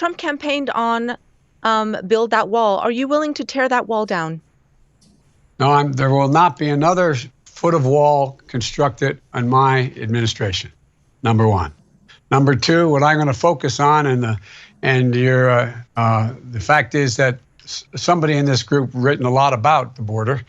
Trump campaigned on build that wall. Are you willing to tear that wall down? No, there will not be another foot of wall constructed in my administration, number one. Number two, what I'm going to focus on, the fact is that somebody in this group written a lot about the border.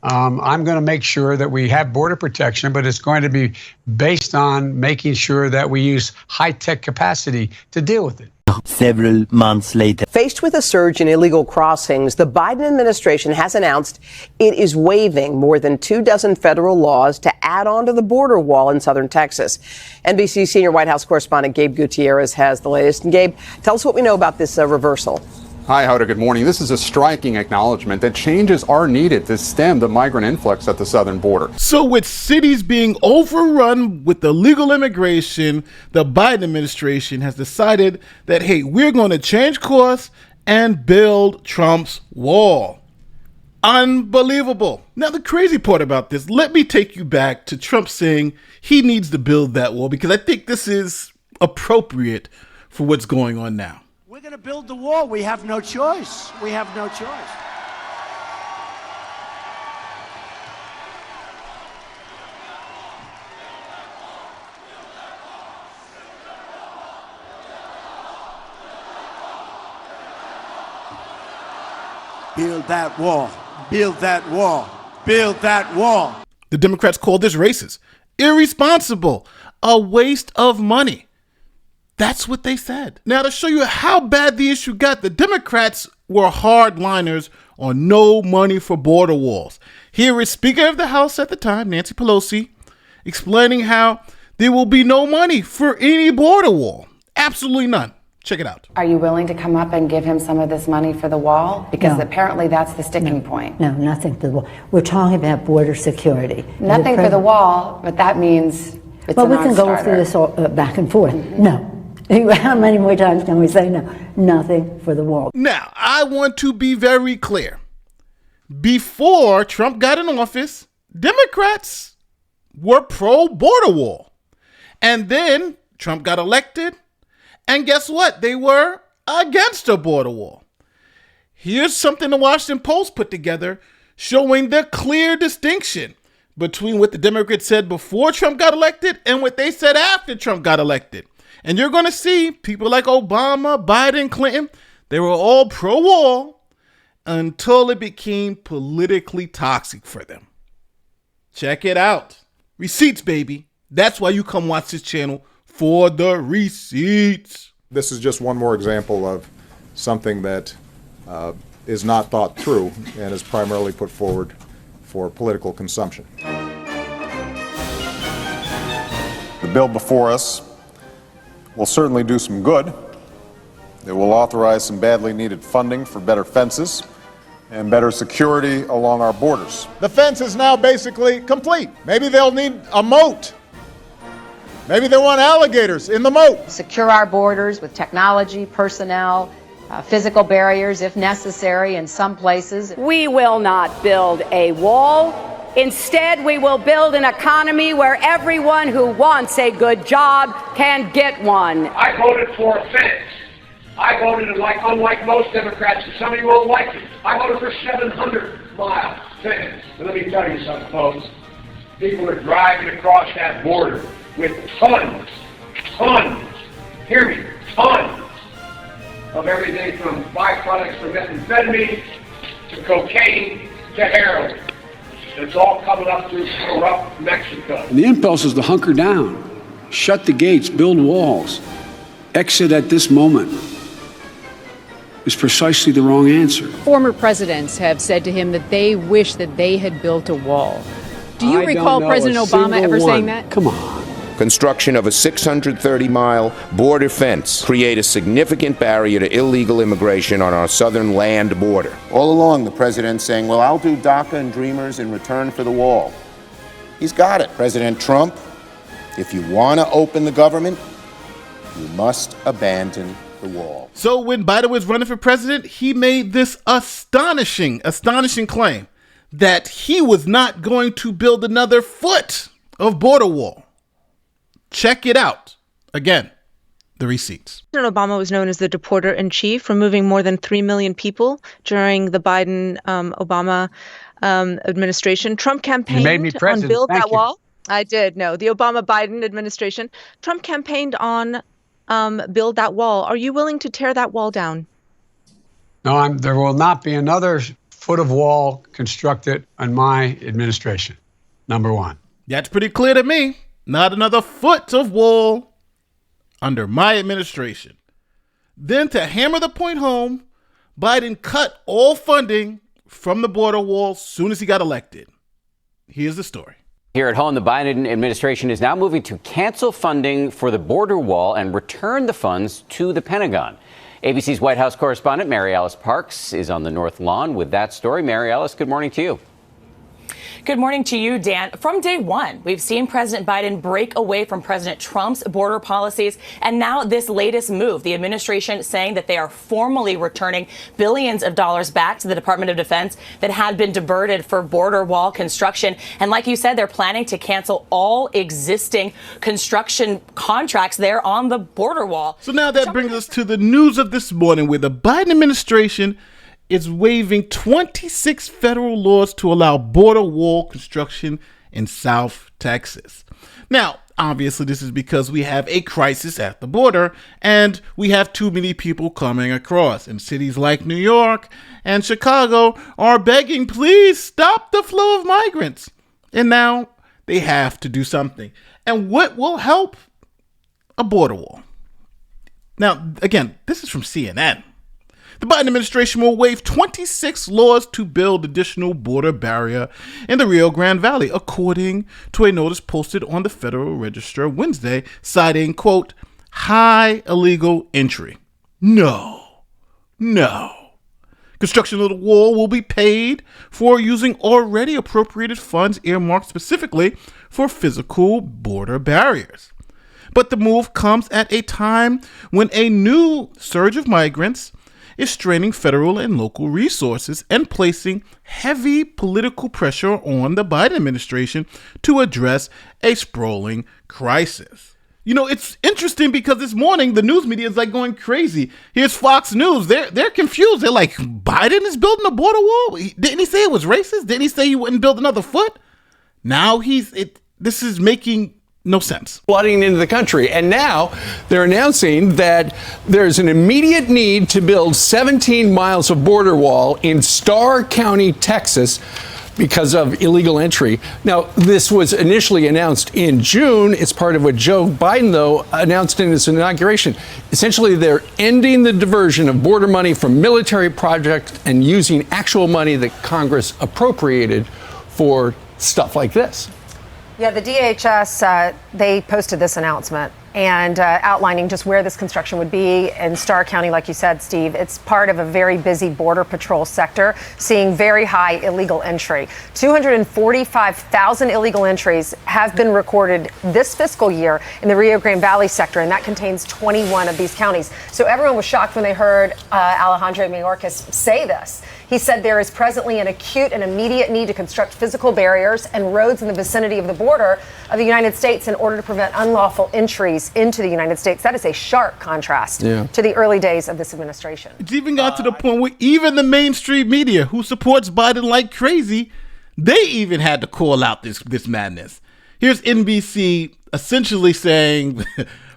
I'm going to make sure that we have border protection, but it's going to be based on making sure that we use high-tech capacity to deal with it. Several months later. Faced with a surge in illegal crossings, the Biden administration has announced it is waiving more than 24 federal laws to add on to the border wall in southern Texas. NBC senior White House correspondent Gabe Gutierrez has the latest. And Gabe, tell us what we know about this reversal. Hi, Hoda. Good morning. This is a striking acknowledgement that changes are needed to stem the migrant influx at the southern border. So with cities being overrun with illegal immigration, the Biden administration has decided that, hey, we're going to change course and build Trump's wall. Unbelievable. Now, the crazy part about this, let me take you back to Trump saying he needs to build that wall, because I think this is appropriate for what's going on now. We're going to build the wall. We have no choice. We have no choice. Build that wall. Build that wall. Build that wall. The Democrats called this racist, irresponsible, a waste of money. That's what they said. Now, to show you how bad the issue got, the Democrats were hardliners on no money for border walls. Here is Speaker of the House at the time, Nancy Pelosi, explaining how there will be no money for any border wall. Absolutely none. Check it out. Are you willing to come up and give him some of this money for the wall? Because apparently that's the sticking point. No, nothing for the wall. We're talking about border security. Nothing for the wall, but that means it's well, a we can go non-starter. through this all, back and forth. No. How many more times can we say no? Nothing for the wall. Now, I want to be very clear. Before Trump got in office, Democrats were pro-border wall. And then Trump got elected, and guess what? They were against a border wall. Here's something the Washington Post put together showing the clear distinction between what the Democrats said before Trump got elected and what they said after Trump got elected. And you're going to see people like Obama, Biden, Clinton, they were all pro-wall until it became politically toxic for them. Check it out. Receipts, baby. That's why you come watch this channel, for the receipts. This is just one more example of something that is not thought through and is primarily put forward for political consumption. The bill before us will certainly do some good. It will authorize some badly needed funding for better fences and better security along our borders. The fence is now basically complete. Maybe they'll need a moat. Maybe they want alligators in the moat. Secure our borders with technology, personnel, physical barriers if necessary in some places. We will not build a wall. Instead, we will build an economy where everyone who wants a good job can get one. I voted for a fence. I voted unlike most Democrats, and some of you won't like it. I voted for 700-mile fence. And let me tell you something, folks. People are driving across that border with tons, hear me, tons of everything from byproducts from methamphetamine to cocaine to heroin. It's all coming up through corrupt Mexico. And the impulse is to hunker down, shut the gates, build walls, exit at this moment is precisely the wrong answer. Former presidents have said to him that they wish that they had built a wall. Do you recall President Obama ever saying that? Come on. Construction of a 630-mile border fence create a significant barrier to illegal immigration on our southern land border. All along, the president's saying, well, I'll do DACA and Dreamers in return for the wall. He's got it. President Trump, if you want to open the government, you must abandon the wall. So when Biden was running for president, he made this astonishing claim that he was not going to build another foot of border wall. Check it out. Again, the receipts. President Obama was known as the deporter-in-chief, removing more than 3 million people during the Biden-Obama administration. Trump campaigned made me president. on Build Thank That you. Wall. I did, no, the Obama-Biden administration. Trump campaigned on Build That Wall. Are you willing to tear that wall down? No, there will not be another foot of wall constructed in my administration. Number one. That's pretty clear to me. Not another foot of wall under my administration. Then to hammer the point home, Biden cut all funding from the border wall as soon as he got elected. Here's the story. Here at home, the Biden administration is now moving to cancel funding for the border wall and return the funds to the Pentagon. ABC's White House correspondent Mary Alice Parks is on the North Lawn with that story. Mary Alice, good morning to you. Good morning to you, Dan. From day one, we've seen President Biden break away from President Trump's border policies. And now this latest move, the administration saying that they are formally returning billions of dollars back to the Department of Defense that had been diverted for border wall construction. And like you said, they're planning to cancel all existing construction contracts there on the border wall. So now that brings us to the news of this morning, where the Biden administration is waiving 26 federal laws to allow border wall construction in South Texas. Now, obviously, this is because we have a crisis at the border and we have too many people coming across. And cities like New York and Chicago are begging, please stop the flow of migrants. And now they have to do something. And what will help? A border wall. Now, again, this is from CNN. The Biden administration will waive 26 laws to build additional border barrier in the Rio Grande Valley, according to a notice posted on the Federal Register Wednesday, citing, quote, high illegal entry. No. Construction of the wall will be paid for using already appropriated funds earmarked specifically for physical border barriers. But the move comes at a time when a new surge of migrants is straining federal and local resources and placing heavy political pressure on the Biden administration to address a sprawling crisis. You know, it's interesting because this morning the news media is like going crazy. Here's Fox News. They're confused. They're like, Biden is building a border wall? Didn't he say it was racist? Didn't he say he wouldn't build another foot? Now this is making no sense. Flooding into the country. And now they're announcing that there's an immediate need to build 17 miles of border wall in Starr County, Texas, because of illegal entry. Now, this was initially announced in June. It's part of what Joe Biden, though, announced in his inauguration. Essentially, they're ending the diversion of border money from military projects and using actual money that Congress appropriated for stuff like this. Yeah, the DHS, they posted this announcement and outlining just where this construction would be in Starr County, like you said, Steve. It's part of a very busy Border Patrol sector, seeing very high illegal entry. 245,000 illegal entries have been recorded this fiscal year in the Rio Grande Valley sector, and that contains 21 of these counties. So everyone was shocked when they heard Alejandro Mayorkas say this. He said there is presently an acute and immediate need to construct physical barriers and roads in the vicinity of the border of the United States in order to prevent unlawful entries into the United States. That is a sharp contrast to the early days of this administration. It's even got to the point where even the mainstream media, who supports Biden like crazy, they even had to call out this madness. Here's NBC essentially saying,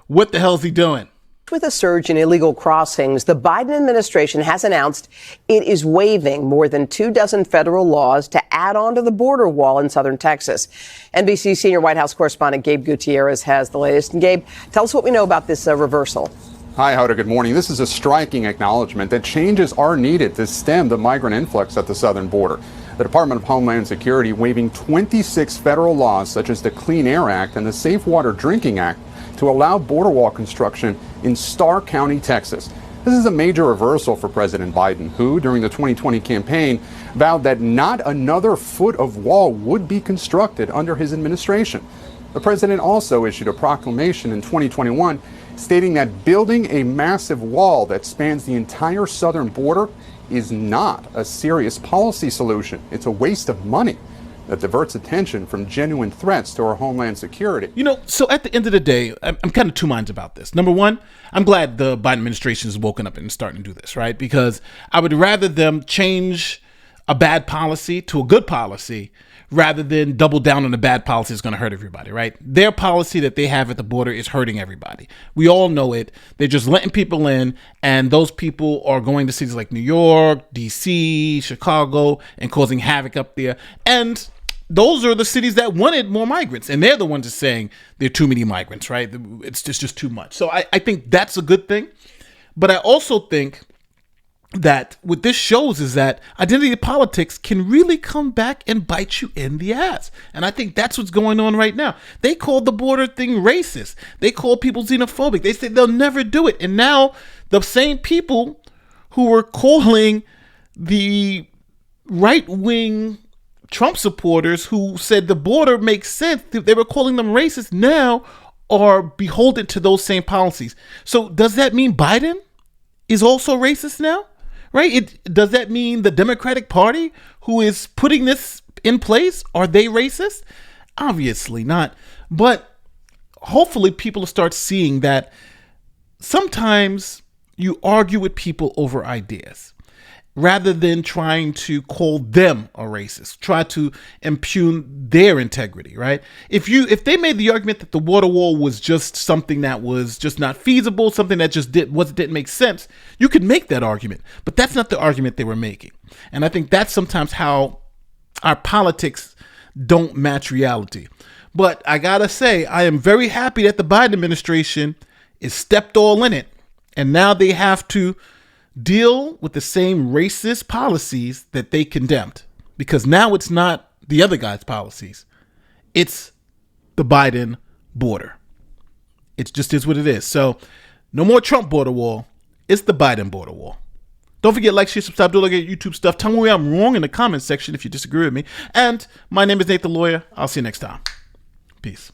what the hell is he doing? With a surge in illegal crossings, the Biden administration has announced it is waiving more than 24 federal laws to add on to the border wall in southern Texas. NBC senior White House correspondent Gabe Gutierrez has the latest. And Gabe, tell us what we know about this reversal. Hi, Hoda. Good morning. This is a striking acknowledgement that changes are needed to stem the migrant influx at the southern border. The Department of Homeland Security waiving 26 federal laws, such as the Clean Air Act and the Safe Water Drinking Act, to allow border wall construction in Starr County, Texas. This is a major reversal for President Biden, who, during the 2020 campaign, vowed that not another foot of wall would be constructed under his administration. The president also issued a proclamation in 2021 stating that building a massive wall that spans the entire southern border is not a serious policy solution. It's a waste of money. that diverts attention from genuine threats to our homeland security. You know, so at the end of the day, I'm kind of two minds about this. Number one, I'm glad the Biden administration has woken up and starting to do this, right? Because I would rather them change a bad policy to a good policy rather than double down on a bad policy that's going to hurt everybody, right? Their policy that they have at the border is hurting everybody. We all know it. They're just letting people in, and those people are going to cities like New York, DC, Chicago, and causing havoc up there. And those are the cities that wanted more migrants, and they're the ones that's saying there are too many migrants, right? It's just too much. So I think that's a good thing. But I also think that what this shows is that identity politics can really come back and bite you in the ass. And I think that's what's going on right now. They called the border thing racist. They called people xenophobic. They said they'll never do it. And now the same people who were calling the right-wing Trump supporters who said the border makes sense, they were calling them racist, now are beholden to those same policies. So does that mean Biden is also racist now? Right? Does that mean the Democratic Party, who is putting this in place, are they racist? Obviously not. But hopefully people will start seeing that sometimes you argue with people over ideas rather than trying to call them a racist, try to impugn their integrity, right? If they made the argument that the border wall was just something that was just not feasible, something that just didn't make sense, you could make that argument. But that's not the argument they were making. And I think that's sometimes how our politics don't match reality. But I gotta say, I am very happy that the Biden administration is stepped all in it. And now they have to deal with the same racist policies that they condemned, because now it's not the other guy's policies. It's the Biden border. It just is what it is. So no more Trump border wall. It's the Biden border wall. Don't forget, like, share, subscribe, do all that YouTube stuff. Tell me where I'm wrong in the comments section if you disagree with me. And my name is Nate the Lawyer. I'll see you next time. Peace.